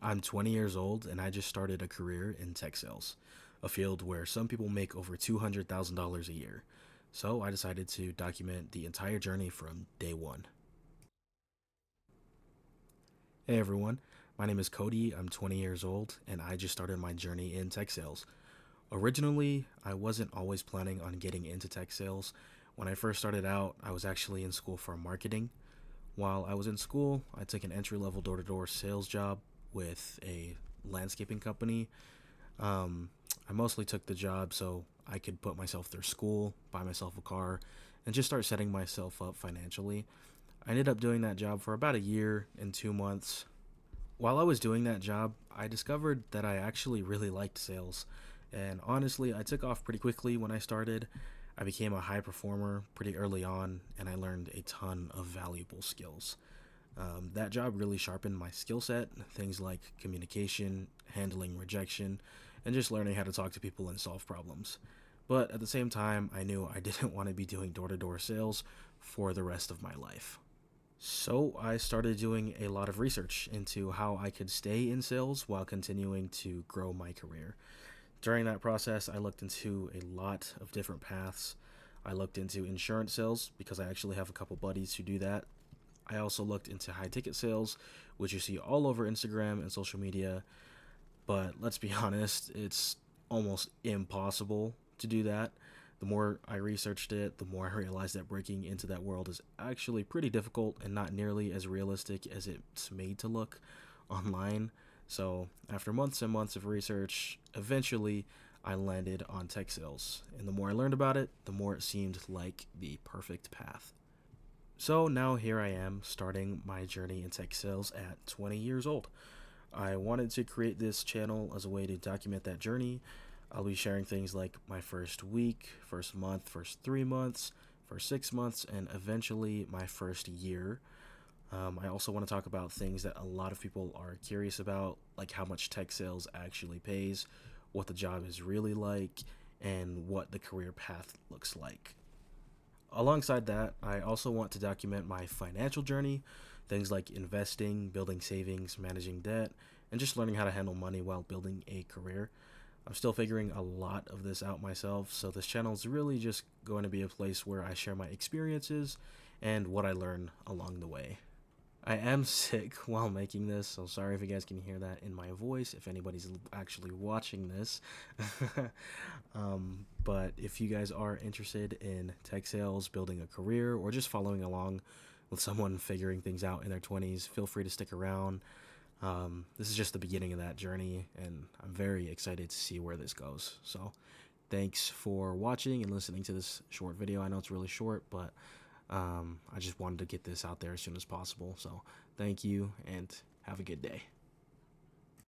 I'm 20 years old and I just started a career in tech sales, a field where some people make over $200,000 a year. So I decided to document the entire journey from day one. Hey everyone, my name is Cody. I'm 20 years old and I just started my journey in tech sales. Originally, I wasn't always planning on getting into tech sales. When I first started out, I was actually in school for marketing. While I was in school, I took an entry level door to door sales job with a landscaping company. Um, I mostly took the job so I could put myself through school, buy myself a car, and just start setting myself up financially. I ended up doing that job for about a year and 2 months. While I was doing that job, I discovered that I actually really liked sales. And honestly, I took off pretty quickly when I started. I became a high performer pretty early on, and I learned a ton of valuable skills. That job really sharpened my skill set, things like communication, handling rejection, and just learning how to talk to people and solve problems. But at the same time, I knew I didn't want to be doing door to door sales for the rest of my life. So I started doing a lot of research into how I could stay in sales while continuing to grow my career. During that process, I looked into a lot of different paths. I looked into insurance sales because I actually have a couple buddies who do that. I also looked into high ticket sales, which you see all over Instagram and social media. But let's be honest, it's almost impossible to do that. The more I researched it, the more I realized that breaking into that world is actually pretty difficult and not nearly as realistic as it's made to look online. So, after months and months of research, eventually I landed on tech sales. And the more I learned about it, the more it seemed like the perfect path. So now here I am starting my journey in tech sales at 20 years old. I wanted to create this channel as a way to document that journey. I'll be sharing things like my first week, first month, first 3 months, first 6 months, and eventually my first year. I also want to talk about things that a lot of people are curious about, like how much tech sales actually pays, what the job is really like, and what the career path looks like. Alongside that, I also want to document my financial journey, things like investing, building savings, managing debt, and just learning how to handle money while building a career. I'm still figuring a lot of this out myself, so this channel is really just going to be a place where I share my experiences and what I learn along the way. I am sick while making this, so sorry if you guys can hear that in my voice, if anybody's actually watching this. But if you guys are interested in tech sales, building a career, or just following along with someone figuring things out in their 20s, feel free to stick around. This is just the beginning of that journey, and I'm very excited to see where this goes. So, thanks for watching and listening to this short video. I know it's really short, but I just wanted to get this out there as soon as possible. So, thank you and have a good day.